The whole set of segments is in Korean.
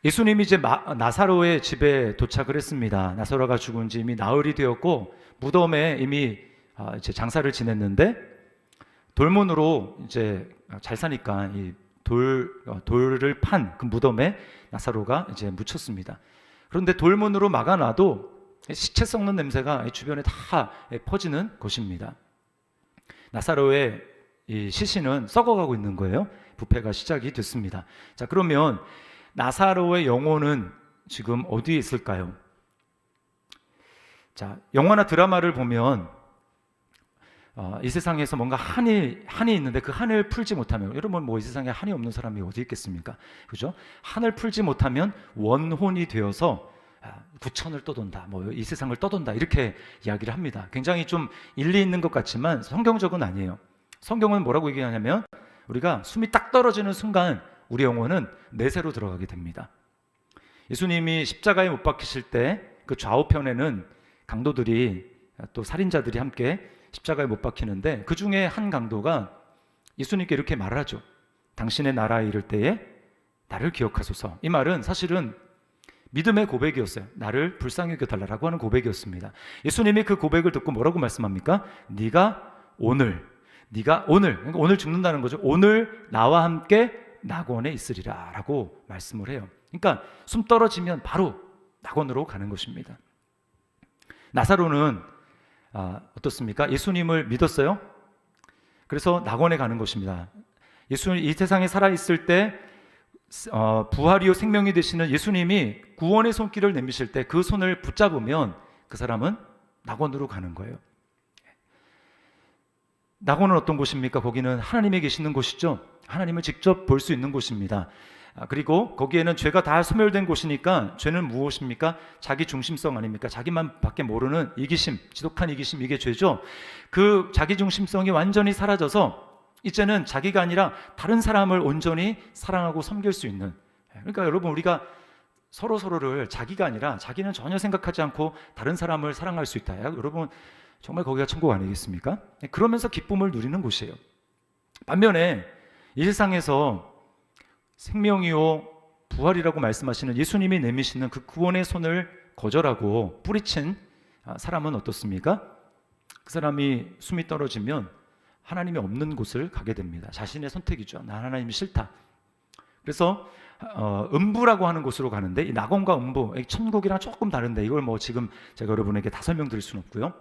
예수님이 이제 나사로의 집에 도착을 했습니다. 나사로가 죽은 지 이미 나흘이 되었고 무덤에 이미 이제 장사를 지냈는데 돌문으로 이제 잘 사니까 이 돌을 판 그 무덤에 나사로가 이제 묻혔습니다. 그런데 돌문으로 막아놔도 시체 썩는 냄새가 주변에 다 퍼지는 곳입니다. 나사로의 이 시신은 썩어가고 있는 거예요. 부패가 시작이 됐습니다. 자, 그러면 나사로의 영혼은 지금 어디에 있을까요? 자, 영화나 드라마를 보면 이 세상에서 뭔가 한이 있는데 그 한을 풀지 못하면, 여러분 뭐 이 세상에 한이 없는 사람이 어디 있겠습니까? 그죠? 한을 풀지 못하면 원혼이 되어서 부천을 떠돈다, 뭐 이 세상을 떠돈다, 이렇게 이야기를 합니다. 굉장히 좀 일리 있는 것 같지만 성경적은 아니에요. 성경은 뭐라고 얘기하냐면 우리가 숨이 딱 떨어지는 순간 우리 영혼은 내세로 들어가게 됩니다. 예수님이 십자가에 못 박히실 때 그 좌우편에는 강도들이, 또 살인자들이 함께 십자가에 못 박히는데 그 중에 한 강도가 예수님께 이렇게 말을 하죠. 당신의 나라에 이를 때에 나를 기억하소서. 이 말은 사실은 믿음의 고백이었어요. 나를 불쌍히 여겨달라고 하는 고백이었습니다. 예수님이 그 고백을 듣고 뭐라고 말씀합니까? 네가 오늘, 그러니까 오늘 죽는다는 거죠. 오늘 나와 함께 낙원에 있으리라 라고 말씀을 해요. 그러니까 숨 떨어지면 바로 낙원으로 가는 것입니다. 나사로는 어떻습니까? 예수님을 믿었어요. 그래서 낙원에 가는 것입니다. 예수님 이 세상에 살아있을 때 부활이요 생명이 되시는 예수님이 구원의 손길을 내미실 때 그 손을 붙잡으면 그 사람은 낙원으로 가는 거예요. 낙원은 어떤 곳입니까? 거기는 하나님이 계시는 곳이죠. 하나님을 직접 볼 수 있는 곳입니다. 그리고 거기에는 죄가 다 소멸된 곳이니까 죄는 무엇입니까? 자기 중심성 아닙니까? 자기만 밖에 모르는 이기심, 지독한 이기심, 이게 죄죠. 그 자기 중심성이 완전히 사라져서 이제는 자기가 아니라 다른 사람을 온전히 사랑하고 섬길 수 있는, 그러니까 여러분 우리가 서로를 자기가 아니라 자기는 전혀 생각하지 않고 다른 사람을 사랑할 수 있다. 여러분 정말 거기가 천국 아니겠습니까? 그러면서 기쁨을 누리는 곳이에요. 반면에 이 세상에서 생명이요 부활이라고 말씀하시는 예수님이 내미시는 그 구원의 손을 거절하고 뿌리친 사람은 어떻습니까? 그 사람이 숨이 떨어지면 하나님이 없는 곳을 가게 됩니다. 자신의 선택이죠. 난 하나님이 싫다. 그래서 음부라고 하는 곳으로 가는데, 이 낙원과 음부, 천국이랑 조금 다른데 이걸 뭐 지금 제가 여러분에게 다 설명드릴 수는 없고요.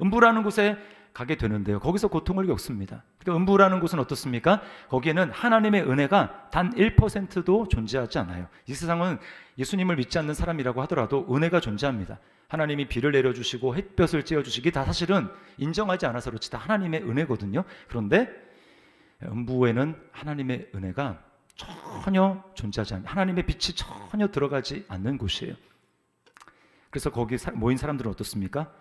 음부라는 곳에 가게 되는데요, 거기서 고통을 겪습니다. 그러니까 음부라는 곳은 어떻습니까? 거기에는 하나님의 은혜가 단 1%도 존재하지 않아요. 이 세상은 예수님을 믿지 않는 사람이라고 하더라도 은혜가 존재합니다. 하나님이 비를 내려주시고 햇볕을 쬐어주시기 다 사실은 인정하지 않아서 그렇지 다 하나님의 은혜거든요. 그런데 음부에는 하나님의 은혜가 전혀 존재하지 않아요. 하나님의 빛이 전혀 들어가지 않는 곳이에요. 그래서 거기 모인 사람들은 어떻습니까?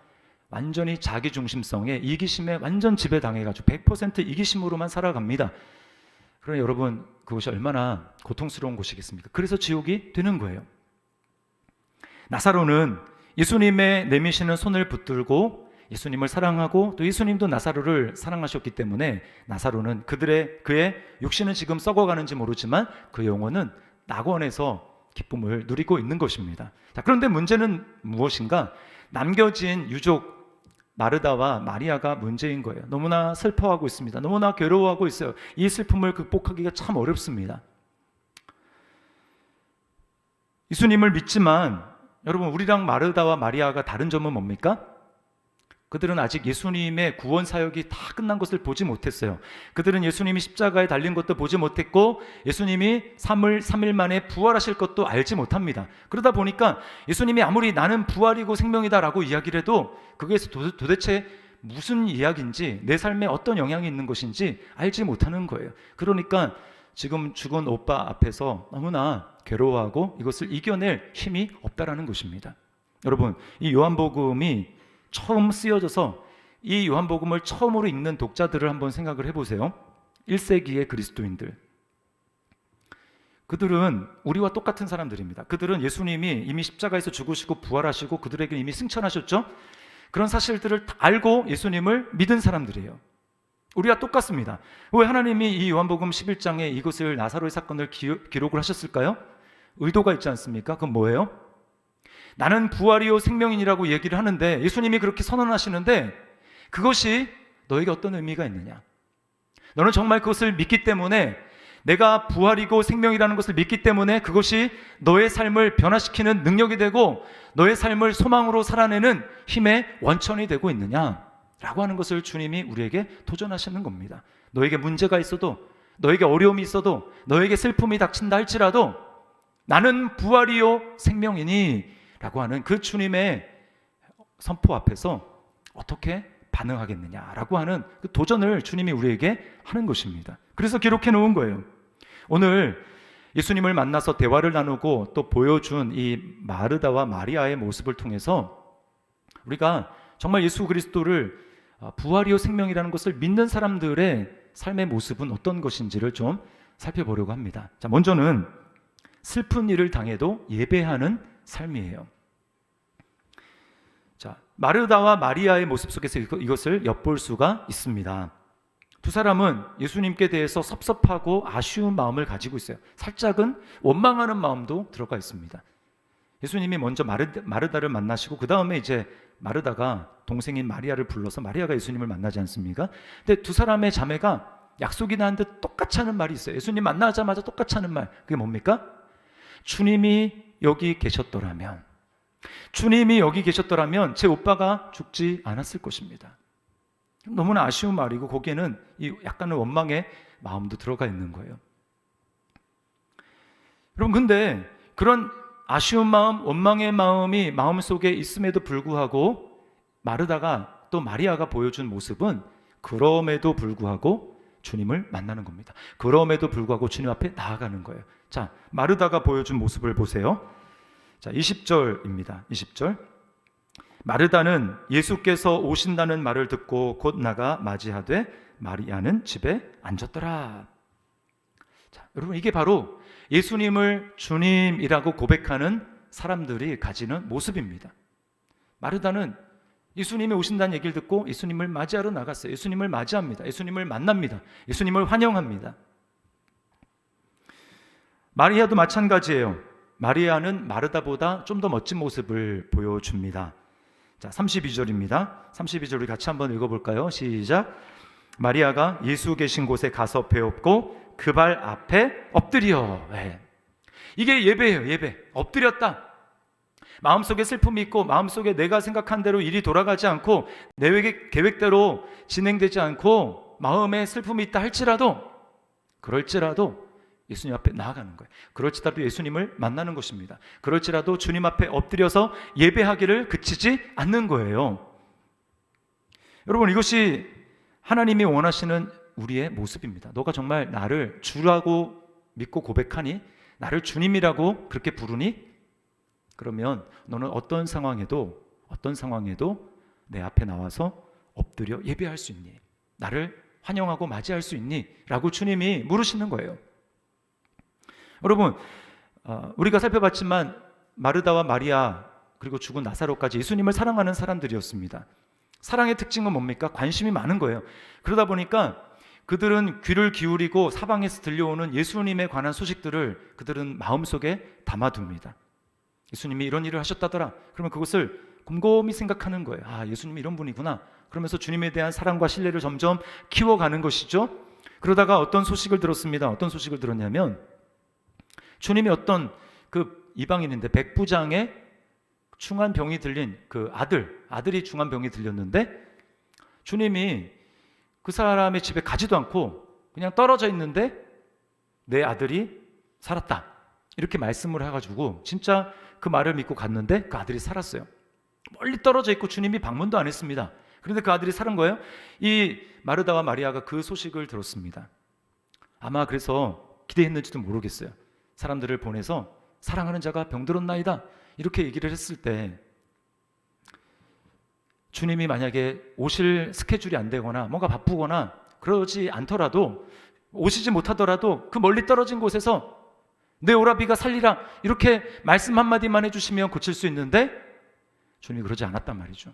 완전히 자기중심성에, 이기심에 완전 지배당해가지고 100% 이기심으로만 살아갑니다. 그러나 여러분 그것이 얼마나 고통스러운 곳이겠습니까? 그래서 지옥이 되는 거예요. 나사로는 예수님의 내미시는 손을 붙들고 예수님을 사랑하고 또 예수님도 나사로를 사랑하셨기 때문에 나사로는 그의 육신은 지금 썩어가는지 모르지만 그 영혼은 낙원에서 기쁨을 누리고 있는 것입니다. 자, 그런데 문제는 무엇인가? 남겨진 유족 마르다와 마리아가 문제인 거예요. 너무나 슬퍼하고 있습니다. 너무나 괴로워하고 있어요. 이 슬픔을 극복하기가 참 어렵습니다. 예수님을 믿지만 여러분 우리랑 마르다와 마리아가 다른 점은 뭡니까? 그들은 아직 예수님의 구원 사역이 다 끝난 것을 보지 못했어요. 그들은 예수님이 십자가에 달린 것도 보지 못했고 예수님이 3일 만에 부활하실 것도 알지 못합니다. 그러다 보니까 예수님이 아무리 나는 부활이고 생명이다라고 이야기를 해도 그게서 도대체 무슨 이야기인지, 내 삶에 어떤 영향이 있는 것인지 알지 못하는 거예요. 그러니까 지금 죽은 오빠 앞에서 너무나 괴로워하고 이것을 이겨낼 힘이 없다라는 것입니다. 여러분, 이 요한복음이 처음 쓰여져서 이 요한복음을 처음으로 읽는 독자들을 한번 생각을 해보세요. 1세기의 그리스도인들, 그들은 우리와 똑같은 사람들입니다. 그들은 예수님이 이미 십자가에서 죽으시고 부활하시고 그들에게 이미 승천하셨죠. 그런 사실들을 다 알고 예수님을 믿은 사람들이에요. 우리와 똑같습니다. 왜 하나님이 이 요한복음 11장에 이것을 나사로의 사건을 기록을 하셨을까요? 의도가 있지 않습니까? 그건 뭐예요? 나는 부활이요 생명이라고 얘기를 하는데, 예수님이 그렇게 선언하시는데 그것이 너에게 어떤 의미가 있느냐? 너는 정말 그것을 믿기 때문에, 내가 부활이고 생명이라는 것을 믿기 때문에 그것이 너의 삶을 변화시키는 능력이 되고 너의 삶을 소망으로 살아내는 힘의 원천이 되고 있느냐? 라고 하는 것을 주님이 우리에게 도전하시는 겁니다. 너에게 문제가 있어도, 너에게 어려움이 있어도, 너에게 슬픔이 닥친다 할지라도 나는 부활이요 생명이니 라고 하는 그 주님의 선포 앞에서 어떻게 반응하겠느냐라고 하는 그 도전을 주님이 우리에게 하는 것입니다. 그래서 기록해 놓은 거예요. 오늘 예수님을 만나서 대화를 나누고 또 보여준 이 마르다와 마리아의 모습을 통해서 우리가 정말 예수 그리스도를 부활이요 생명이라는 것을 믿는 사람들의 삶의 모습은 어떤 것인지를 좀 살펴보려고 합니다. 자, 먼저는 슬픈 일을 당해도 예배하는 삶이에요. 자, 마르다와 마리아의 모습 속에서 이것을 엿볼 수가 있습니다. 두 사람은 예수님께 대해서 섭섭하고 아쉬운 마음을 가지고 있어요. 살짝은 원망하는 마음도 들어가 있습니다. 예수님이 먼저 마르다를 만나시고 그 다음에 이제 마르다가 동생인 마리아를 불러서 마리아가 예수님을 만나지 않습니까? 근데 두 사람의 자매가 약속이 난 듯 똑같이 하는 말이 있어요. 예수님 만나자마자 똑같이 하는 말. 그게 뭡니까? 주님이 여기 계셨더라면, 주님이 여기 계셨더라면 제 오빠가 죽지 않았을 것입니다. 너무나 아쉬운 말이고 거기에는 이 약간의 원망의 마음도 들어가 있는 거예요. 여러분, 근데 그런 아쉬운 마음, 원망의 마음이 마음속에 있음에도 불구하고 마르다가 또 마리아가 보여준 모습은 그럼에도 불구하고 주님을 만나는 겁니다. 그럼에도 불구하고 주님 앞에 나아가는 거예요. 자, 마르다가 보여준 모습을 보세요. 자, 20절입니다. 20절. 마르다는 예수께서 오신다는 말을 듣고 곧 나가 맞이하되 마리아는 집에 앉았더라. 자, 여러분, 이게 바로 예수님을 주님이라고 고백하는 사람들이 가지는 모습입니다. 마르다는 예수님이 오신다는 얘기를 듣고 예수님을 맞이하러 나갔어요. 예수님을 맞이합니다. 예수님을 만납니다. 예수님을 환영합니다. 마리아도 마찬가지예요. 마리아는 마르다보다 좀 더 멋진 모습을 보여줍니다. 자, 32절입니다. 32절 우리 같이 한번 읽어볼까요? 시작. 마리아가 예수 계신 곳에 가서 배웠고 그 발 앞에 엎드려. 네. 이게 예배예요. 예배. 엎드렸다. 마음속에 슬픔이 있고 마음속에 내가 생각한 대로 일이 돌아가지 않고 내 계획대로 진행되지 않고 마음에 슬픔이 있다 할지라도, 그럴지라도 예수님 앞에 나아가는 거예요. 그럴지라도 예수님을 만나는 것입니다. 그럴지라도 주님 앞에 엎드려서 예배하기를 그치지 않는 거예요. 여러분, 이것이 하나님이 원하시는 우리의 모습입니다. 너가 정말 나를 주라고 믿고 고백하니, 나를 주님이라고 그렇게 부르니, 그러면 너는 어떤 상황에도 내 앞에 나와서 엎드려 예배할 수 있니? 나를 환영하고 맞이할 수 있니? 라고 주님이 물으시는 거예요. 여러분, 우리가 살펴봤지만 마르다와 마리아 그리고 죽은 나사로까지 예수님을 사랑하는 사람들이었습니다. 사랑의 특징은 뭡니까? 관심이 많은 거예요. 그러다 보니까 그들은 귀를 기울이고 사방에서 들려오는 예수님에 관한 소식들을 그들은 마음속에 담아둡니다. 예수님이 이런 일을 하셨다더라. 그러면 그것을 곰곰이 생각하는 거예요. 아, 예수님이 이런 분이구나. 그러면서 주님에 대한 사랑과 신뢰를 점점 키워가는 것이죠. 그러다가 어떤 소식을 들었습니다. 어떤 소식을 들었냐면 주님이 어떤 그 이방인인데 백부장의 중한 병이 들린 그 아들이 중한 병이 들렸는데 주님이 그 사람의 집에 가지도 않고 그냥 떨어져 있는데 내 아들이 살았다. 이렇게 말씀을 해가지고 진짜 그 말을 믿고 갔는데 그 아들이 살았어요. 멀리 떨어져 있고 주님이 방문도 안 했습니다. 그런데 그 아들이 살은 거예요. 이 마르다와 마리아가 그 소식을 들었습니다. 아마 그래서 기대했는지도 모르겠어요. 사람들을 보내서 사랑하는 자가 병들었나이다 이렇게 얘기를 했을 때 주님이 만약에 오실 스케줄이 안 되거나 뭔가 바쁘거나 그러지 않더라도, 오시지 못하더라도 그 멀리 떨어진 곳에서 내 오라비가 살리라 이렇게 말씀 한마디만 해주시면 고칠 수 있는데 주님이 그러지 않았단 말이죠.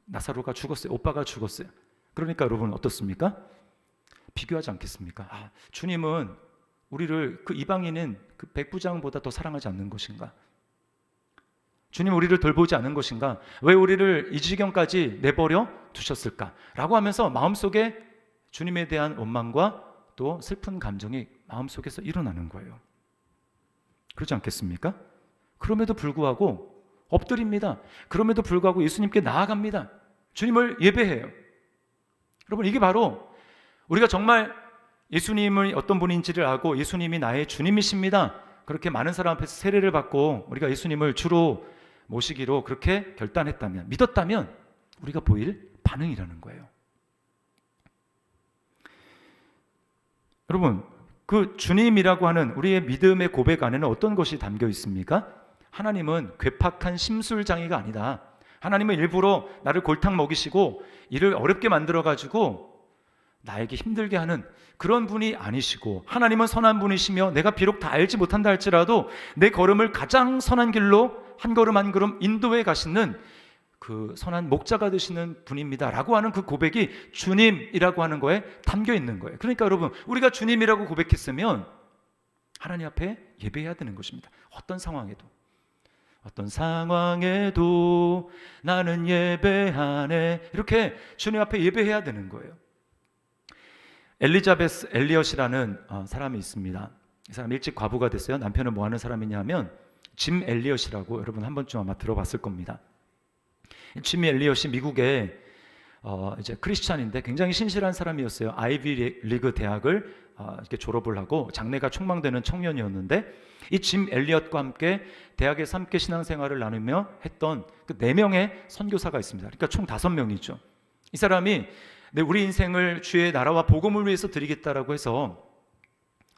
나사로가 죽었어요. 오빠가 죽었어요. 그러니까 여러분 어떻습니까? 비교하지 않겠습니까? 주님은 우리를 그 이방인은 그 백부장보다 더 사랑하지 않는 것인가? 주님 우리를 돌보지 않은 것인가? 왜 우리를 이 지경까지 내버려 두셨을까? 라고 하면서 마음속에 주님에 대한 원망과 또 슬픈 감정이 마음속에서 일어나는 거예요. 그렇지 않겠습니까? 그럼에도 불구하고 엎드립니다. 그럼에도 불구하고 예수님께 나아갑니다. 주님을 예배해요. 여러분, 이게 바로 우리가 정말 예수님을 어떤 분인지를 알고 예수님이 나의 주님이십니다, 그렇게 많은 사람 앞에서 세례를 받고 우리가 예수님을 주로 모시기로 그렇게 결단했다면, 믿었다면 우리가 보일 반응이라는 거예요. 여러분, 그 주님이라고 하는 우리의 믿음의 고백 안에는 어떤 것이 담겨 있습니까? 하나님은 괴팍한 심술장이가 아니다. 하나님은 일부러 나를 골탕 먹이시고 일을 어렵게 만들어가지고 나에게 힘들게 하는 그런 분이 아니시고, 하나님은 선한 분이시며 내가 비록 다 알지 못한다 할지라도 내 걸음을 가장 선한 길로 한 걸음 한 걸음 인도해 가시는 그 선한 목자가 되시는 분입니다 라고 하는 그 고백이 주님이라고 하는 거에 담겨 있는 거예요. 그러니까 여러분, 우리가 주님이라고 고백했으면 하나님 앞에 예배해야 되는 것입니다. 어떤 상황에도, 어떤 상황에도 나는 예배하네, 이렇게 주님 앞에 예배해야 되는 거예요. 엘리자베스 엘리엇이라는 사람이 있습니다. 이 사람 일찍 과부가 됐어요. 남편은 뭐 하는 사람이냐 하면 짐 엘리엇이라고, 여러분 한 번쯤 아마 들어봤을 겁니다. 짐 엘리엇이 미국의 이제 크리스찬인데 굉장히 신실한 사람이었어요. 아이비 리그 대학을 이렇게 졸업을 하고 장래가 촉망되는 청년이었는데, 이 짐 엘리엇과 함께 대학에서 함께 신앙생활을 나누며 했던 그 4명의 선교사가 있습니다. 그러니까 총 5명이죠. 이 사람이 우리 인생을 주의 나라와 복음을 위해서 드리겠다라고 해서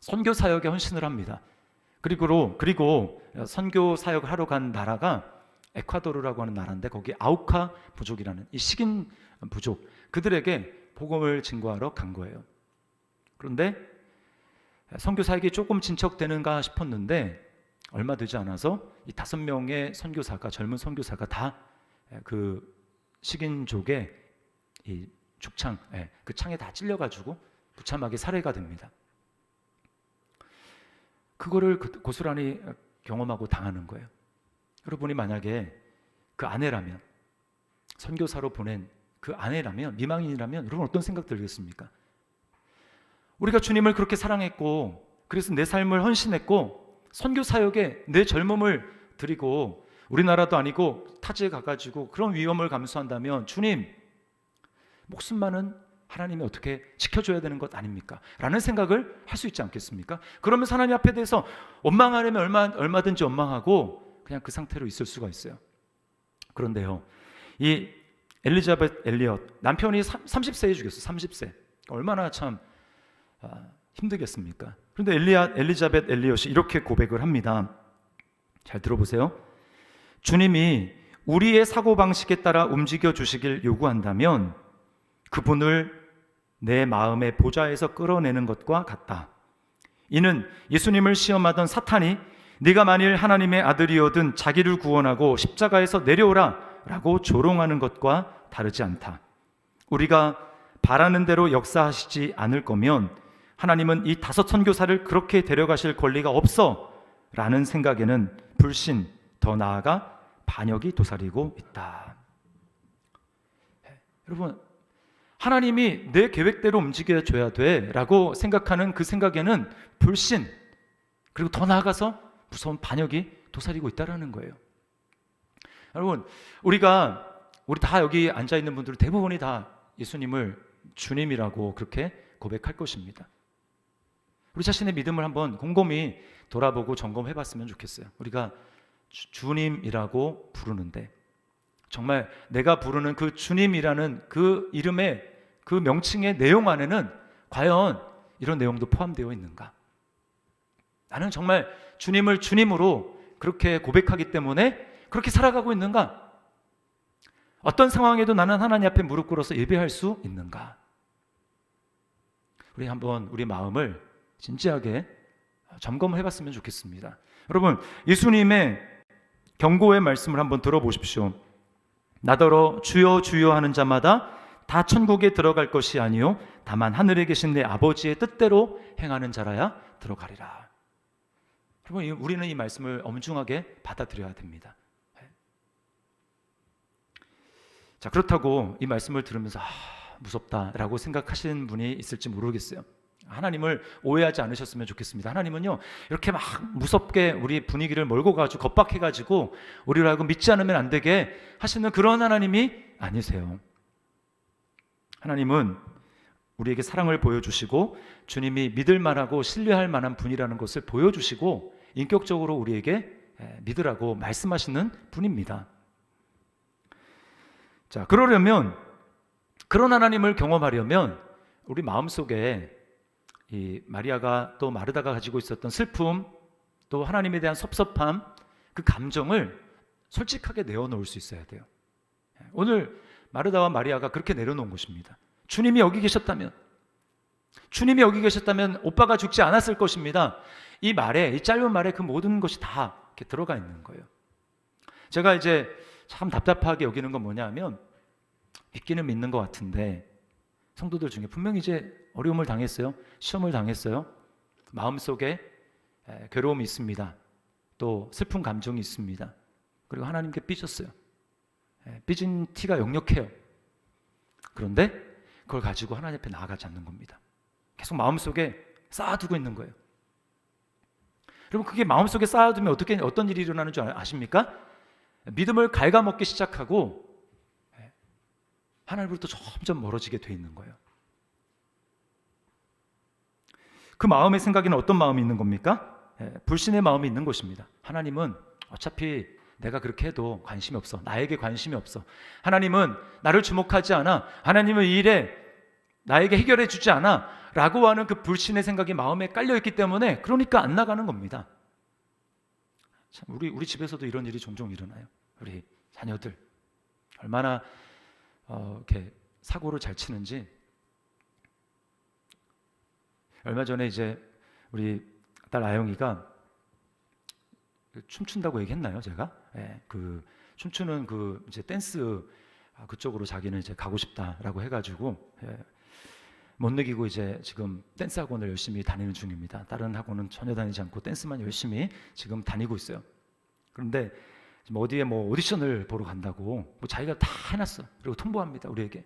선교 사역에 헌신을 합니다. 그리고 선교 사역을 하러 간 나라가 에콰도르라고 하는 나라인데, 거기 아우카 부족이라는 이 식인 부족, 그들에게 복음을 증거하러 간 거예요. 그런데 선교 사역이 조금 진척되는가 싶었는데 얼마 되지 않아서 이 5명의 선교사가, 젊은 선교사가 다 그 식인족의 이 죽창, 그 창에 다 찔려가지고 무참하게 살해가 됩니다. 그거를 고스란히 경험하고 당하는 거예요. 여러분이 만약에 그 아내라면, 선교사로 보낸 그 아내라면, 미망인이라면 여러분 어떤 생각 들겠습니까? 우리가 주님을 그렇게 사랑했고, 그래서 내 삶을 헌신했고, 선교 사역에 내 젊음을 드리고, 우리나라도 아니고 타지에 가가지고 그런 위험을 감수한다면 주님, 목숨만은 하나님이 어떻게 지켜줘야 되는 것 아닙니까? 라는 생각을 할 수 있지 않겠습니까? 그러면서 하나님 앞에 대해서 원망하려면 얼마든지 원망하고 그냥 그 상태로 있을 수가 있어요. 그런데요, 이 엘리자벳 엘리엇, 남편이 30세에 죽였어요. 30세. 얼마나 참 힘들겠습니까? 그런데 엘리자벳 엘리엇이 이렇게 고백을 합니다. 잘 들어보세요. 주님이 우리의 사고방식에 따라 움직여 주시길 요구한다면 그분을 내 마음의 보좌에서 끌어내는 것과 같다. 이는 예수님을 시험하던 사탄이 네가 만일 하나님의 아들이어든 자기를 구원하고 십자가에서 내려오라 라고 조롱하는 것과 다르지 않다. 우리가 바라는 대로 역사하시지 않을 거면 하나님은 이 5 선교사를 그렇게 데려가실 권리가 없어 라는 생각에는 불신, 더 나아가 반역이 도사리고 있다. 여러분, 하나님이 내 계획대로 움직여줘야 돼 라고 생각하는 그 생각에는 불신, 그리고 더 나아가서 무서운 반역이 도사리고 있다는 거예요. 여러분, 우리 다 여기 앉아있는 분들 대부분이 다 예수님을 주님이라고 그렇게 고백할 것입니다. 우리 자신의 믿음을 한번 곰곰이 돌아보고 점검해봤으면 좋겠어요. 우리가 주님이라고 부르는데 정말 내가 부르는 그 주님이라는 그 이름의 그 명칭의 내용 안에는 과연 이런 내용도 포함되어 있는가? 나는 정말 주님을 주님으로 그렇게 고백하기 때문에 그렇게 살아가고 있는가? 어떤 상황에도 나는 하나님 앞에 무릎 꿇어서 예배할 수 있는가? 우리 한번 우리 마음을 진지하게 점검을 해봤으면 좋겠습니다. 여러분, 예수님의 경고의 말씀을 한번 들어보십시오. 나더러 주여 주여 하는 자마다 다 천국에 들어갈 것이 아니요 다만 하늘에 계신 내 아버지의 뜻대로 행하는 자라야 들어가리라. 여러분, 우리는 이 말씀을 엄중하게 받아들여야 됩니다. 자, 그렇다고 이 말씀을 들으면서 무섭다라고 생각하시는 분이 있을지 모르겠어요. 하나님을 오해하지 않으셨으면 좋겠습니다. 하나님은요, 이렇게 막 무섭게 우리 분위기를 몰고 가지고 겁박해가지고 우리를 하고 믿지 않으면 안 되게 하시는 그런 하나님이 아니세요. 하나님은 우리에게 사랑을 보여주시고 주님이 믿을 만하고 신뢰할 만한 분이라는 것을 보여주시고 인격적으로 우리에게 믿으라고 말씀하시는 분입니다. 자, 그러려면, 그런 하나님을 경험하려면 우리 마음속에 이 마리아가 또 마르다가 가지고 있었던 슬픔, 또 하나님에 대한 섭섭함, 그 감정을 솔직하게 내어놓을 수 있어야 돼요. 오늘 마르다와 마리아가 그렇게 내려놓은 것입니다. 주님이 여기 계셨다면, 주님이 여기 계셨다면 오빠가 죽지 않았을 것입니다. 이 말에, 이 짧은 말에 그 모든 것이 다 이렇게 들어가 있는 거예요. 제가 이제 참 답답하게 여기는 건 뭐냐면, 믿기는 믿는 것 같은데 성도들 중에 분명히 이제 어려움을 당했어요. 시험을 당했어요. 마음속에 괴로움이 있습니다. 또 슬픈 감정이 있습니다. 그리고 하나님께 삐졌어요. 삐진 티가 역력해요. 그런데 그걸 가지고 하나님 앞에 나아가지 않는 겁니다. 계속 마음속에 쌓아두고 있는 거예요. 여러분, 그게 마음속에 쌓아두면 어떤 일이 일어나는 줄 아십니까? 믿음을 갉아먹기 시작하고 하나님으로부터 점점 멀어지게 돼 있는 거예요. 그 마음의 생각에는 어떤 마음이 있는 겁니까? 불신의 마음이 있는 것입니다. 하나님은 어차피 내가 그렇게 해도 관심이 없어. 나에게 관심이 없어. 하나님은 나를 주목하지 않아. 하나님은 이 일에 나에게 해결해 주지 않아. 라고 하는 그 불신의 생각이 마음에 깔려있기 때문에 그러니까 안 나가는 겁니다. 참, 우리 집에서도 이런 일이 종종 일어나요. 우리 자녀들 얼마나 이렇게 사고를 잘 치는지. 얼마 전에 이제 우리 딸 아영이가 춤춘다고 얘기했나요, 제가? 그 춤추는 그 이제 댄스 그쪽으로 자기는 이제 가고 싶다라고 해가지고 못 느끼고 이제 지금 댄스 학원을 열심히 다니는 중입니다. 다른 학원은 전혀 다니지 않고 댄스만 열심히 지금 다니고 있어요. 그런데 지금 어디에 뭐 오디션을 보러 간다고 뭐 자기가 다 해놨어. 그리고 통보합니다, 우리에게.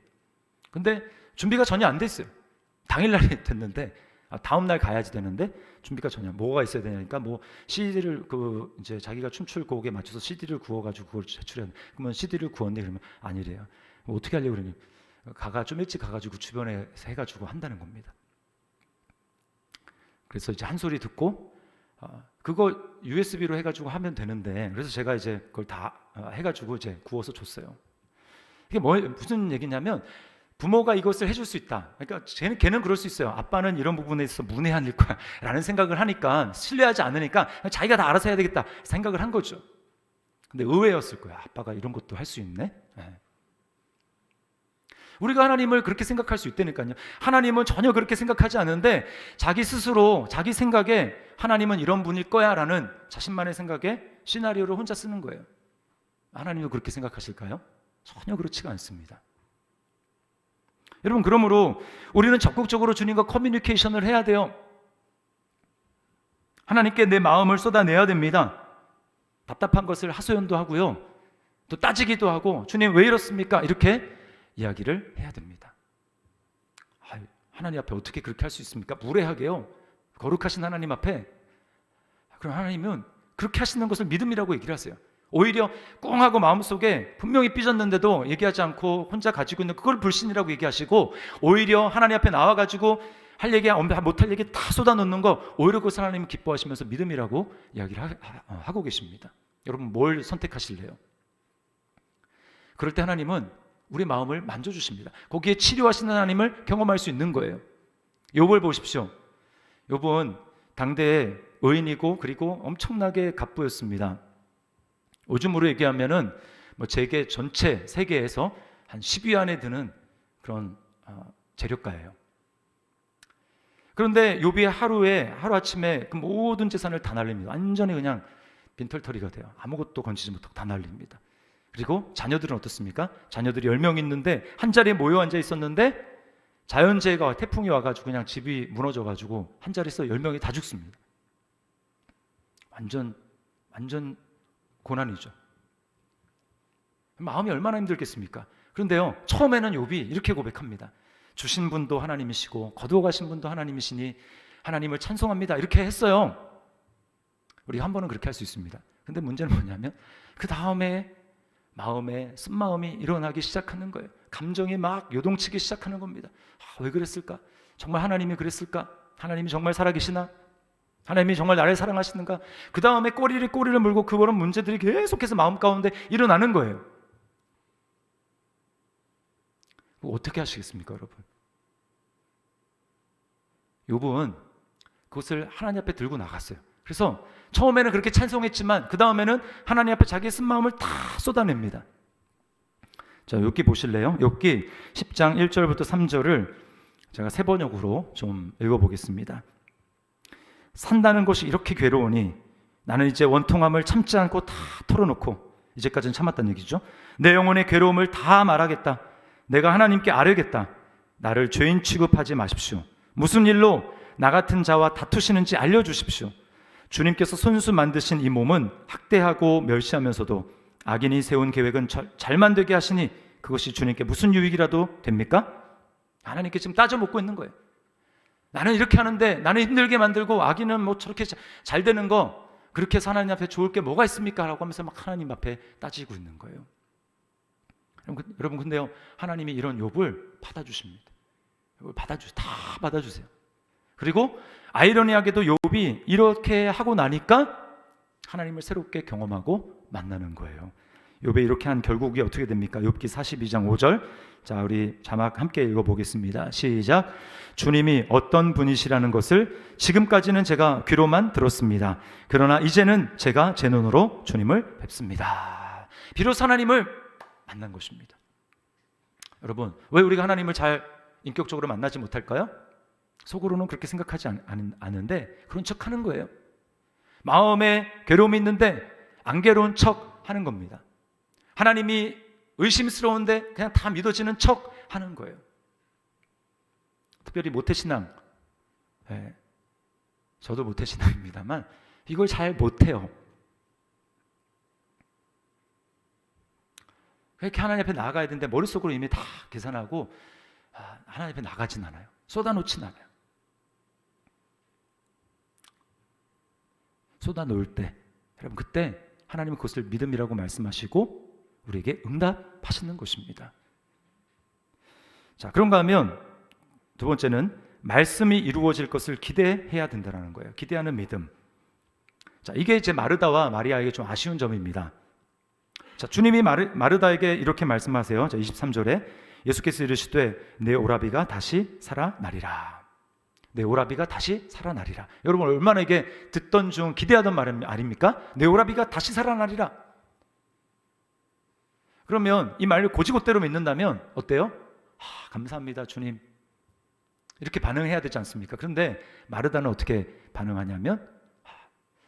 근데 준비가 전혀 안 돼 있어요. 당일날이 됐는데 다음 날 가야지 되는데 준비가 전혀. 뭐가 있어야 되냐니까 뭐 CD를 그 이제 자기가 춤출 곡에 맞춰서 CD를 구워가지고 그걸 제출해야 돼. 그러면 CD를 구웠네 그러면 아니래요. 뭐 어떻게 하려고 그러니 좀 일찍 가가지고 주변에 해가지고 한다는 겁니다. 그래서 이제 한 소리 듣고 그거 USB로 해가지고 하면 되는데, 그래서 제가 이제 그걸 다 해가지고 이제 구워서 줬어요. 이게 무슨 얘기냐면 부모가 이것을 해줄 수 있다. 그러니까 걔는 그럴 수 있어요. 아빠는 이런 부분에 있어서 문외한일 거야 라는 생각을 하니까, 신뢰하지 않으니까 자기가 다 알아서 해야 되겠다 생각을 한 거죠. 근데 의외였을 거야. 아빠가 이런 것도 할 수 있네. 우리가 하나님을 그렇게 생각할 수 있다니까요. 하나님은 전혀 그렇게 생각하지 않는데 자기 스스로 자기 생각에 하나님은 이런 분일 거야 라는 자신만의 생각에 시나리오를 혼자 쓰는 거예요. 하나님도 그렇게 생각하실까요? 전혀 그렇지가 않습니다. 여러분, 그러므로 우리는 적극적으로 주님과 커뮤니케이션을 해야 돼요. 하나님께 내 마음을 쏟아내야 됩니다. 답답한 것을 하소연도 하고요, 또 따지기도 하고 주님 왜 이렇습니까? 이렇게 이야기를 해야 됩니다. 하나님 앞에 어떻게 그렇게 할 수 있습니까? 무례하게요. 거룩하신 하나님 앞에. 그럼 하나님은 그렇게 하시는 것을 믿음이라고 얘기를 하세요. 오히려 꽁하고 마음속에 분명히 삐졌는데도 얘기하지 않고 혼자 가지고 있는 그걸 불신이라고 얘기하시고, 오히려 하나님 앞에 나와가지고 할 얘기 못할 얘기 다 쏟아놓는 거, 오히려 그것을 하나님은 기뻐하시면서 믿음이라고 이야기를 하고 계십니다. 여러분, 뭘 선택하실래요? 그럴 때 하나님은 우리 마음을 만져주십니다. 거기에 치료하시는 하나님을 경험할 수 있는 거예요. 욥을 보십시오. 욥은 당대의 의인이고 그리고 엄청나게 갑부였습니다. 요즘으로 얘기하면은 뭐 재계 전체 세계에서 한 10위 안에 드는 그런 재력가예요. 그런데 욥이 하루아침에 그 모든 재산을 다 날립니다. 완전히 그냥 빈털터리가 돼요. 아무것도 건지지 못하고 다 날립니다. 그리고 자녀들은 어떻습니까? 자녀들이 10명 있는데 한 자리에 모여 앉아 있었는데 자연재해가 태풍이 와가지고 그냥 집이 무너져가지고 한 자리에서 10명이 다 죽습니다. 완전 고난이죠. 마음이 얼마나 힘들겠습니까? 그런데요, 처음에는 욥이 이렇게 고백합니다. 주신 분도 하나님이시고 거두어 가신 분도 하나님이시니 하나님을 찬송합니다. 이렇게 했어요. 우리 한 번은 그렇게 할 수 있습니다. 근데 문제는 뭐냐면 그 다음에 마음에 쓴마음이 일어나기 시작하는 거예요. 감정이 막 요동치기 시작하는 겁니다. 왜 그랬을까? 정말 하나님이 그랬을까? 하나님이 정말 살아계시나? 하나님이 정말 나를 사랑하시는가? 그 다음에 꼬리를 물고 그런 문제들이 계속해서 마음 가운데 일어나는 거예요. 어떻게 하시겠습니까, 여러분? 욥은 그것을 하나님 앞에 들고 나갔어요. 그래서 처음에는 그렇게 찬송했지만 그 다음에는 하나님 앞에 자기의 쓴 마음을 다 쏟아냅니다. 자, 욥기 보실래요? 욥기 10장 1절부터 3절을 제가 세 번역으로 좀 읽어보겠습니다. 산다는 것이 이렇게 괴로우니 나는 이제 원통함을 참지 않고 다 털어놓고, 이제까지는 참았다는 얘기죠. 내 영혼의 괴로움을 다 말하겠다. 내가 하나님께 아뢰겠다. 나를 죄인 취급하지 마십시오. 무슨 일로 나 같은 자와 다투시는지 알려주십시오. 주님께서 손수 만드신 이 몸은 학대하고 멸시하면서도 악인이 세운 계획은 잘 만들게 하시니 그것이 주님께 무슨 유익이라도 됩니까? 하나님께 지금 따져 묻고 있는 거예요. 나는 이렇게 하는데, 나는 힘들게 만들고 악인은 뭐 저렇게 잘 되는 거, 그렇게 해서 하나님 앞에 좋을 게 뭐가 있습니까? 라고 하면서 막 하나님 앞에 따지고 있는 거예요. 여러분, 근데요, 하나님이 이런 욥을 받아주십니다. 다 받아주세요. 그리고 아이러니하게도 욥이 이렇게 하고 나니까 하나님을 새롭게 경험하고 만나는 거예요. 욥이 이렇게 한 결국이 어떻게 됩니까? 욥기 42장 5절. 자, 우리 자막 함께 읽어보겠습니다. 시작. 주님이 어떤 분이시라는 것을 지금까지는 제가 귀로만 들었습니다. 그러나 이제는 제가 제 눈으로 주님을 뵙습니다. 비로소 하나님을 만난 것입니다. 여러분, 왜 우리가 하나님을 잘 인격적으로 만나지 못할까요? 속으로는 그렇게 생각하지 않은데 그런 척 하는 거예요. 마음에 괴로움이 있는데 안 괴로운 척 하는 겁니다. 하나님이 의심스러운데 그냥 다 믿어지는 척 하는 거예요. 특별히 모태신앙, 저도 모태신앙입니다만 이걸 잘 못해요. 그렇게 하나님 앞에 나아가야 되는데 머릿속으로 이미 다 계산하고 하나님 앞에 나가진 않아요. 쏟아놓진 않아요. 쏟아놓을 때, 여러분, 그때 하나님은 그것을 믿음이라고 말씀하시고 우리에게 응답하시는 것입니다. 자, 그런가 하면 두 번째는 말씀이 이루어질 것을 기대해야 된다는 거예요. 기대하는 믿음. 자, 이게 이제 마르다와 마리아에게 좀 아쉬운 점입니다. 자, 주님이 마르다에게 이렇게 말씀하세요. 자, 23절에 예수께서 이르시되 내 오라비가 다시 살아나리라. 내 오라비가 다시 살아나리라. 여러분, 얼마나 이게 듣던 중 기대하던 말 아닙니까? 내 오라비가 다시 살아나리라. 그러면 이 말을 고지고대로 믿는다면 어때요? 감사합니다, 주님. 이렇게 반응해야 되지 않습니까? 그런데 마르다는 어떻게 반응하냐면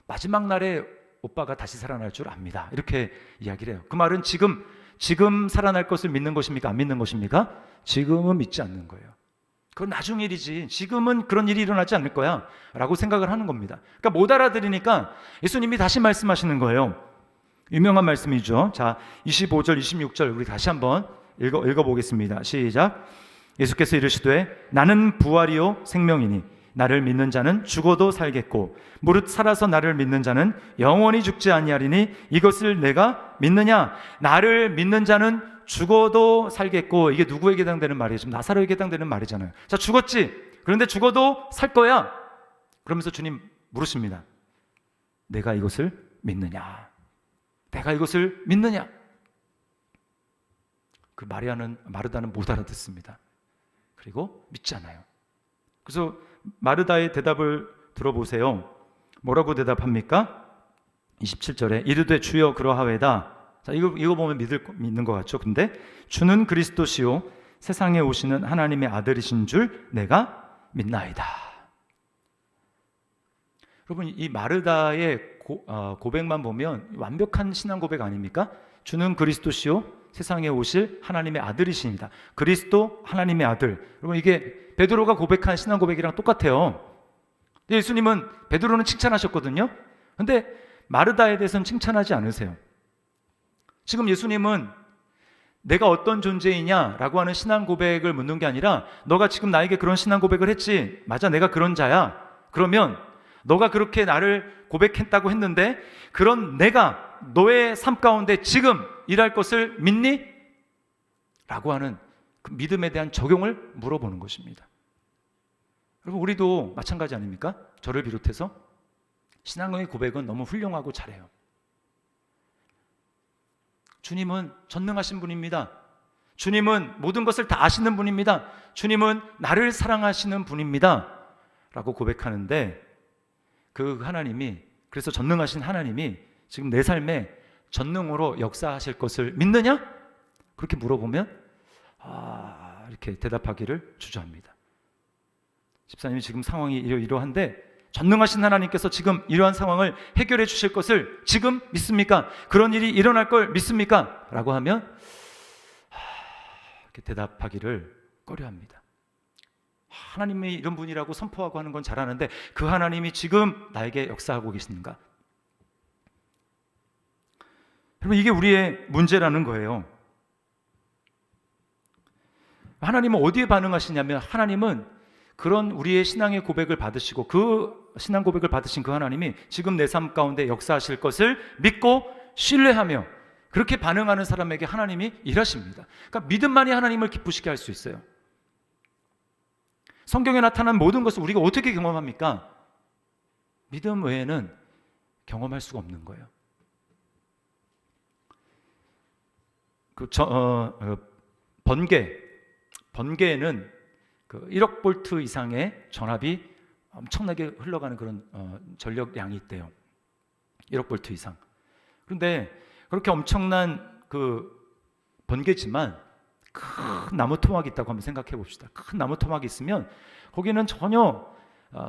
마지막 날에 오빠가 다시 살아날 줄 압니다. 이렇게 이야기를 해요. 그 말은 지금 살아날 것을 믿는 것입니까? 안 믿는 것입니까? 지금은 믿지 않는 거예요. 그건 나중 일이지. 지금은 그런 일이 일어나지 않을 거야 라고 생각을 하는 겁니다. 그러니까 못 알아들으니까 예수님이 다시 말씀하시는 거예요. 유명한 말씀이죠. 자, 25절, 26절 우리 다시 한번 읽어보겠습니다. 시작. 예수께서 이르시되 나는 부활이요 생명이니 나를 믿는 자는 죽어도 살겠고 무릇 살아서 나를 믿는 자는 영원히 죽지 아니하리니 이것을 내가 믿느냐? 나를 믿는 자는 죽어도 살겠고, 이게 누구에게 해당되는 말이에요? 지금 나사로에게 해당되는 말이잖아요. 자, 죽었지? 그런데 죽어도 살 거야. 그러면서 주님 물으십니다. 내가 이것을 믿느냐? 내가 이것을 믿느냐? 그 마르다는 못 알아듣습니다. 그리고 믿지 않아요. 그래서 마르다의 대답을 들어보세요. 뭐라고 대답합니까? 27절에 이르되 주여 그러하외다. 자, 이거 보면 믿는 것 같죠? 근데 주는 그리스도시요 세상에 오시는 하나님의 아들이신 줄 내가 믿나이다. 여러분, 이 마르다의 고백만 보면 완벽한 신앙 고백 아닙니까? 주는 그리스도시요 세상에 오실 하나님의 아들이십니다. 그리스도 하나님의 아들. 여러분, 이게 베드로가 고백한 신앙 고백이랑 똑같아요. 예수님은 베드로는 칭찬하셨거든요. 근데 마르다에 대해서는 칭찬하지 않으세요. 지금 예수님은 내가 어떤 존재이냐라고 하는 신앙 고백을 묻는 게 아니라, 너가 지금 나에게 그런 신앙 고백을 했지? 맞아, 내가 그런 자야. 그러면 너가 그렇게 나를 고백했다고 했는데 그런 내가 너의 삶 가운데 지금 일할 것을 믿니? 라고 하는 그 믿음에 대한 적용을 물어보는 것입니다. 여러분, 우리도 마찬가지 아닙니까? 저를 비롯해서 신앙의 고백은 너무 훌륭하고 잘해요. 주님은 전능하신 분입니다. 주님은 모든 것을 다 아시는 분입니다. 주님은 나를 사랑하시는 분입니다. 라고 고백하는데, 그 하나님이, 그래서 전능하신 하나님이 지금 내 삶에 전능으로 역사하실 것을 믿느냐? 그렇게 물어보면 이렇게 대답하기를 주저합니다. 집사님이 지금 상황이 이러한데 전능하신 하나님께서 지금 이러한 상황을 해결해 주실 것을 지금 믿습니까? 그런 일이 일어날 걸 믿습니까? 라고 하면 이렇게 대답하기를 꺼려합니다. 하나님이 이런 분이라고 선포하고 하는 건 잘하는데 그 하나님이 지금 나에게 역사하고 계시는가? 여러분, 이게 우리의 문제라는 거예요. 하나님은 어디에 반응하시냐면, 하나님은 그런 우리의 신앙의 고백을 받으시고 그 신앙 고백을 받으신 그 하나님이 지금 내 삶 가운데 역사하실 것을 믿고 신뢰하며 그렇게 반응하는 사람에게 하나님이 일하십니다. 그러니까 믿음만이 하나님을 기쁘시게 할 수 있어요. 성경에 나타난 모든 것을 우리가 어떻게 경험합니까? 믿음 외에는 경험할 수가 없는 거예요. 번개에는 그 1억 볼트 이상의 전압이 엄청나게 흘러가는 그런 전력량이 있대요. 1억 볼트 이상. 그런데 그렇게 엄청난 그 번개지만 큰 나무 토막이 있다고 한번 생각해 봅시다. 큰 나무 토막이 있으면 거기는 전혀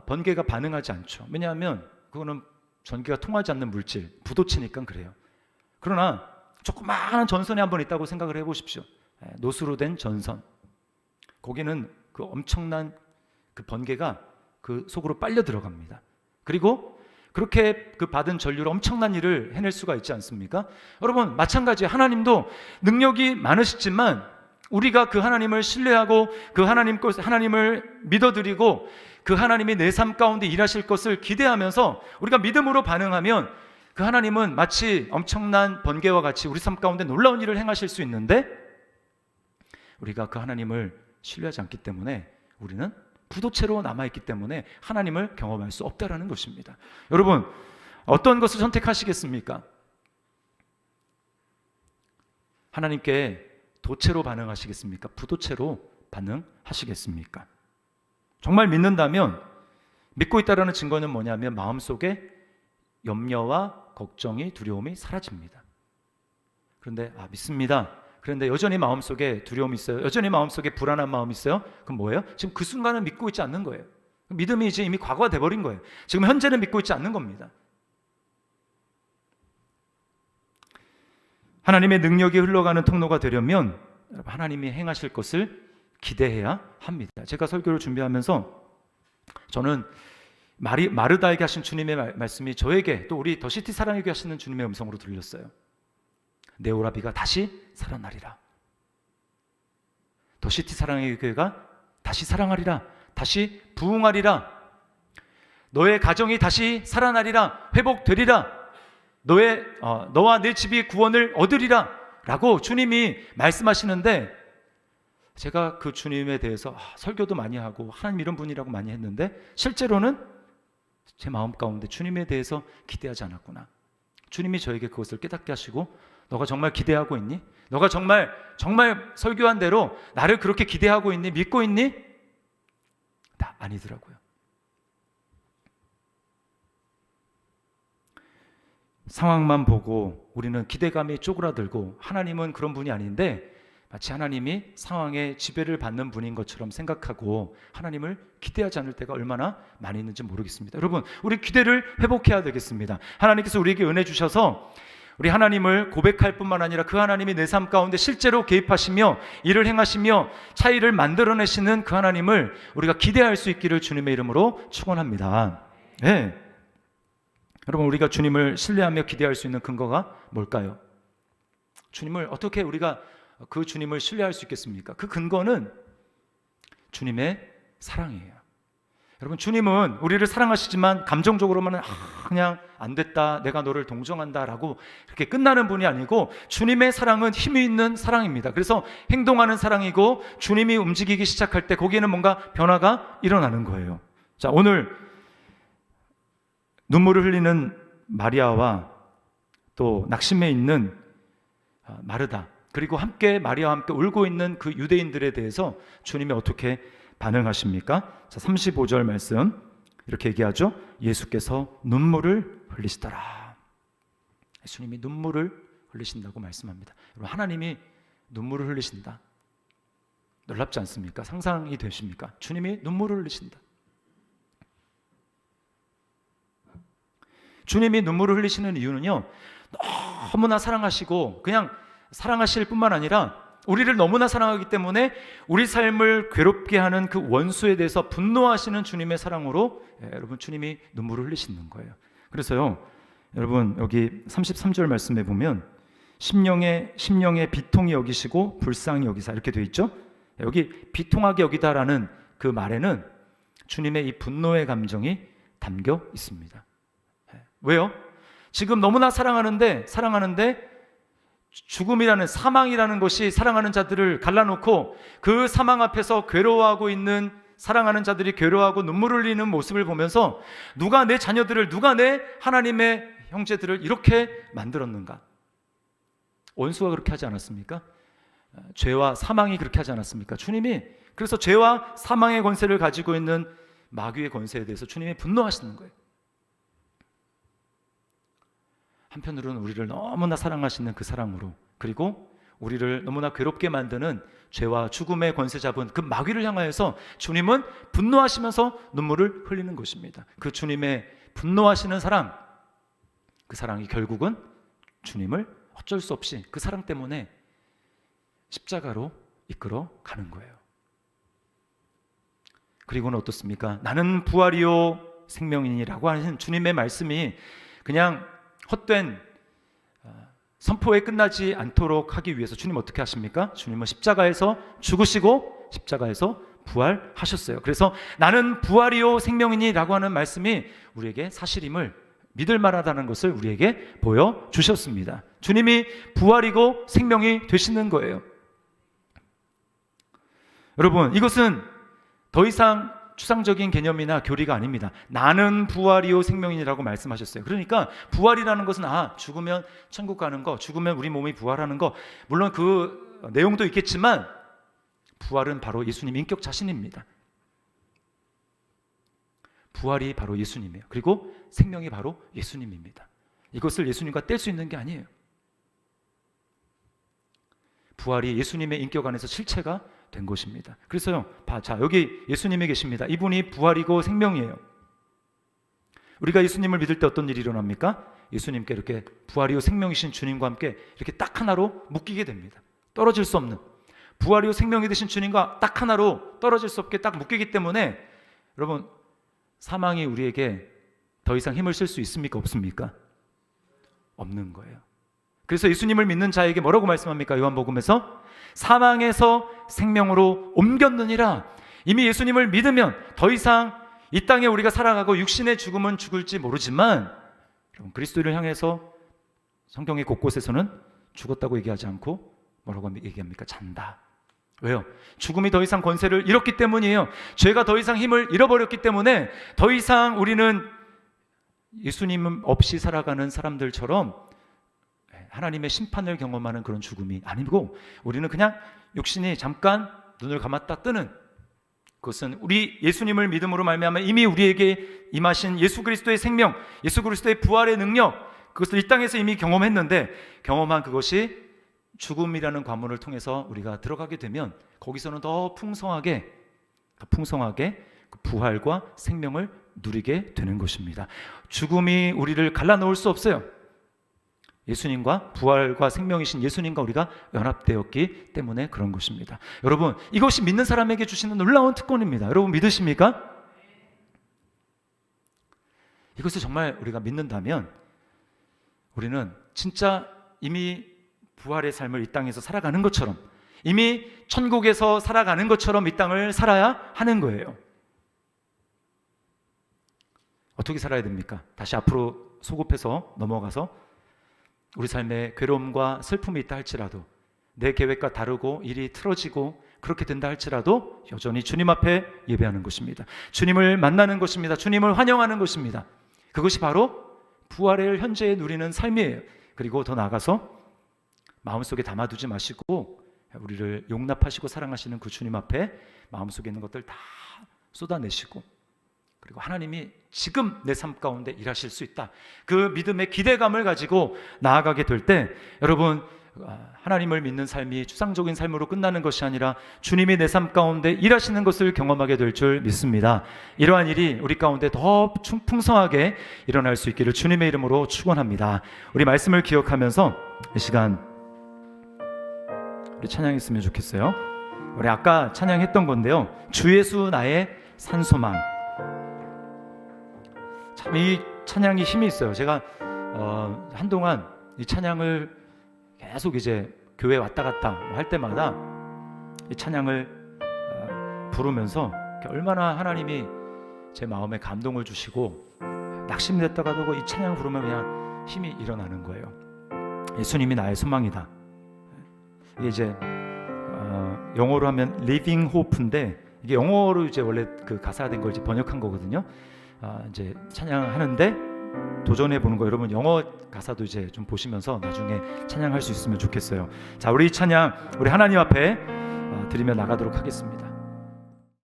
번개가 반응하지 않죠. 왜냐하면 그거는 전기가 통하지 않는 물질, 부도치니까 그래요. 그러나 조그마한 전선이 한번 있다고 생각을 해보십시오. 노수로 된 전선. 거기는 그 엄청난 그 번개가 그 속으로 빨려 들어갑니다. 그리고 그렇게 그 받은 전류로 엄청난 일을 해낼 수가 있지 않습니까? 여러분, 마찬가지예요. 하나님도 능력이 많으시지만 우리가 그 하나님을 신뢰하고 그 하나님을 믿어드리고 그 하나님이 내 삶 가운데 일하실 것을 기대하면서 우리가 믿음으로 반응하면 그 하나님은 마치 엄청난 번개와 같이 우리 삶 가운데 놀라운 일을 행하실 수 있는데, 우리가 그 하나님을 신뢰하지 않기 때문에 우리는 부도체로 남아있기 때문에 하나님을 경험할 수 없다라는 것입니다. 여러분, 어떤 것을 선택하시겠습니까? 하나님께 도체로 반응하시겠습니까? 부도체로 반응하시겠습니까? 정말 믿는다면, 믿고 있다라는 증거는 뭐냐면 마음속에 염려와 걱정이, 두려움이 사라집니다. 그런데 믿습니다. 그런데 여전히 마음속에 두려움이 있어요. 여전히 마음속에 불안한 마음이 있어요. 그럼 뭐예요? 지금 그 순간은 믿고 있지 않는 거예요. 믿음이 이제 이미 과거가 돼버린 거예요. 지금 현재는 믿고 있지 않는 겁니다. 하나님의 능력이 흘러가는 통로가 되려면 하나님이 행하실 것을 기대해야 합니다. 제가 설교를 준비하면서 저는 마르다에게 하신 주님의 말씀이 저에게, 또 우리 더시티 사랑에게 하시는 주님의 음성으로 들렸어요. 내 오라비가 다시 살아나리라. 더시티 사랑의 교회가 다시 사랑하리라. 다시 부흥하리라. 너의 가정이 다시 살아나리라. 회복되리라. 너와 내 집이 구원을 얻으리라 라고 주님이 말씀하시는데, 제가 그 주님에 대해서 설교도 많이 하고 하나님 이런 분이라고 많이 했는데 실제로는 제 마음 가운데 주님에 대해서 기대하지 않았구나. 주님이 저에게 그것을 깨닫게 하시고, 너가 정말 기대하고 있니? 너가 정말 설교한 대로 나를 그렇게 기대하고 있니? 믿고 있니? 다 아니더라고요. 상황만 보고 우리는 기대감이 쪼그라들고, 하나님은 그런 분이 아닌데 마치 하나님이 상황에 지배를 받는 분인 것처럼 생각하고 하나님을 기대하지 않을 때가 얼마나 많이 있는지 모르겠습니다. 여러분, 우리 기대를 회복해야 되겠습니다. 하나님께서 우리에게 은혜 주셔서 우리 하나님을 고백할 뿐만 아니라 그 하나님이 내 삶 가운데 실제로 개입하시며 일을 행하시며 차이를 만들어내시는 그 하나님을 우리가 기대할 수 있기를 주님의 이름으로 축원합니다. 네. 여러분, 우리가 주님을 신뢰하며 기대할 수 있는 근거가 뭘까요? 주님을 어떻게 우리가 그 주님을 신뢰할 수 있겠습니까? 그 근거는 주님의 사랑이에요. 여러분, 주님은 우리를 사랑하시지만 감정적으로만 그냥 안 됐다, 내가 너를 동정한다 라고 이렇게 끝나는 분이 아니고 주님의 사랑은 힘이 있는 사랑입니다. 그래서 행동하는 사랑이고 주님이 움직이기 시작할 때 거기에는 뭔가 변화가 일어나는 거예요. 자, 오늘 눈물을 흘리는 마리아와 또 낙심해 있는 마르다, 그리고 함께 마리아와 함께 울고 있는 그 유대인들에 대해서 주님이 어떻게 반응하십니까? 자, 35절 말씀 이렇게 얘기하죠. 예수께서 눈물을 흘리시더라. 예수님이 눈물을 흘리신다고 말씀합니다. 여러분, 하나님이 눈물을 흘리신다. 놀랍지 않습니까? 상상이 되십니까? 주님이 눈물을 흘리신다. 주님이 눈물을 흘리시는 이유는요, 너무나 사랑하시고 그냥 사랑하실 뿐만 아니라 우리를 너무나 사랑하기 때문에 우리 삶을 괴롭게 하는 그 원수에 대해서 분노하시는 주님의 사랑으로 여러분, 주님이 눈물을 흘리시는 거예요. 그래서요, 여러분, 여기 33절 말씀에 보면 심령의 비통히 여기시고 불쌍히 여기사 이렇게 되어 있죠. 여기 비통하게 여기다라는 그 말에는 주님의 이 분노의 감정이 담겨 있습니다. 왜요? 지금 너무나 사랑하는데 죽음이라는, 사망이라는 것이 사랑하는 자들을 갈라놓고 그 사망 앞에서 괴로워하고 있는 사랑하는 자들이 괴로워하고 눈물 흘리는 모습을 보면서 누가 내 자녀들을, 누가 내 하나님의 형제들을 이렇게 만들었는가? 원수가 그렇게 하지 않았습니까? 죄와 사망이 그렇게 하지 않았습니까? 주님이 그래서 죄와 사망의 권세를 가지고 있는 마귀의 권세에 대해서 주님이 분노하시는 거예요. 한편으로는 우리를 너무나 사랑하시는 그 사랑으로, 그리고 우리를 너무나 괴롭게 만드는 죄와 죽음의 권세 잡은 그 마귀를 향하여서 주님은 분노하시면서 눈물을 흘리는 것입니다. 그 주님의 분노하시는 사랑, 그 사랑이 결국은 주님을 어쩔 수 없이 그 사랑 때문에 십자가로 이끌어 가는 거예요. 그리고는 어떻습니까? 나는 부활이요 생명이니라고 하는 주님의 말씀이 그냥 헛된 선포에 끝나지 않도록 하기 위해서 주님 어떻게 하십니까? 주님은 십자가에서 죽으시고 십자가에서 부활하셨어요. 그래서 나는 부활이요 생명이니 라고 하는 말씀이 우리에게 사실임을 믿을 만하다는 것을 우리에게 보여주셨습니다. 주님이 부활이고 생명이 되시는 거예요. 여러분, 이것은 더 이상 추상적인 개념이나 교리가 아닙니다. 나는 부활이요 생명이라고 말씀하셨어요. 그러니까 부활이라는 것은 죽으면 천국 가는 거, 죽으면 우리 몸이 부활하는 거, 물론 그 내용도 있겠지만 부활은 바로 예수님 인격 자신입니다. 부활이 바로 예수님이에요. 그리고 생명이 바로 예수님입니다. 이것을 예수님과 뗄 수 있는 게 아니에요. 부활이 예수님의 인격 안에서 실체가 된 것입니다. 그래서요, 자, 여기 예수님이 계십니다. 이분이 부활이고 생명이에요. 우리가 예수님을 믿을 때 어떤 일이 일어납니까? 예수님께 이렇게 부활이요 생명이신 주님과 함께 이렇게 딱 하나로 묶이게 됩니다. 떨어질 수 없는, 부활이요 생명이 되신 주님과 딱 하나로 떨어질 수 없게 딱 묶이기 때문에 여러분, 사망이 우리에게 더 이상 힘을 쓸 수 있습니까? 없습니까? 없는 거예요. 그래서 예수님을 믿는 자에게 뭐라고 말씀합니까? 요한복음에서 사망에서 생명으로 옮겼느니라. 이미 예수님을 믿으면 더 이상 이 땅에 우리가 살아가고 육신의 죽음은 죽을지 모르지만, 여러분, 그리스도를 향해서 성경의 곳곳에서는 죽었다고 얘기하지 않고 뭐라고 얘기합니까? 잔다. 왜요? 죽음이 더 이상 권세를 잃었기 때문이에요. 죄가 더 이상 힘을 잃어버렸기 때문에 더 이상 우리는 예수님 없이 살아가는 사람들처럼 하나님의 심판을 경험하는 그런 죽음이 아니고, 우리는 그냥 육신이 잠깐 눈을 감았다 뜨는, 그것은 우리 예수님을 믿음으로 말미암아 이미 우리에게 임하신 예수 그리스도의 생명, 예수 그리스도의 부활의 능력, 그것을 이 땅에서 이미 경험했는데, 경험한 그것이 죽음이라는 관문을 통해서 우리가 들어가게 되면 거기서는 더 풍성하게 그 부활과 생명을 누리게 되는 것입니다. 죽음이 우리를 갈라놓을 수 없어요. 예수님과 부활과 생명이신 예수님과 우리가 연합되었기 때문에 그런 것입니다. 여러분, 이것이 믿는 사람에게 주시는 놀라운 특권입니다. 여러분 믿으십니까? 이것을 정말 우리가 믿는다면 우리는 진짜 이미 부활의 삶을 이 땅에서 살아가는 것처럼, 이미 천국에서 살아가는 것처럼 이 땅을 살아야 하는 거예요. 어떻게 살아야 됩니까? 다시 앞으로 소급해서 넘어가서 우리 삶에 괴로움과 슬픔이 있다 할지라도, 내 계획과 다르고 일이 틀어지고 그렇게 된다 할지라도 여전히 주님 앞에 예배하는 것입니다. 주님을 만나는 것입니다. 주님을 환영하는 것입니다. 그것이 바로 부활을 현재에 누리는 삶이에요. 그리고 더 나아가서 마음속에 담아두지 마시고 우리를 용납하시고 사랑하시는 그 주님 앞에 마음속에 있는 것들 다 쏟아내시고, 그리고 하나님이 지금 내 삶 가운데 일하실 수 있다, 그 믿음의 기대감을 가지고 나아가게 될 때, 여러분, 하나님을 믿는 삶이 추상적인 삶으로 끝나는 것이 아니라 주님이 내 삶 가운데 일하시는 것을 경험하게 될 줄 믿습니다. 이러한 일이 우리 가운데 더 풍성하게 일어날 수 있기를 주님의 이름으로 축원합니다. 우리 말씀을 기억하면서 이 시간 우리 찬양했으면 좋겠어요. 우리 아까 찬양했던 건데요, 주 예수 나의 산소망. 참 이 찬양이 힘이 있어요. 제가 한동안 이 찬양을 계속 이제 교회 왔다 갔다 할 때마다 이 찬양을 부르면서 얼마나 하나님이 제 마음에 감동을 주시고 낙심됐다가도 이 찬양 부르면 그냥 힘이 일어나는 거예요. 예수님이 나의 소망이다. 이게 이제 영어로 하면 Living Hope인데, 이게 영어로 이제 원래 그 가사된 걸 이제 번역한 거거든요. 이제 찬양하는데 도전해 보는 거, 여러분 영어 가사도 이제 좀 보시면서 나중에 찬양할 수 있으면 좋겠어요. 자, 우리 이 찬양 우리 하나님 앞에 드리며 나가도록 하겠습니다.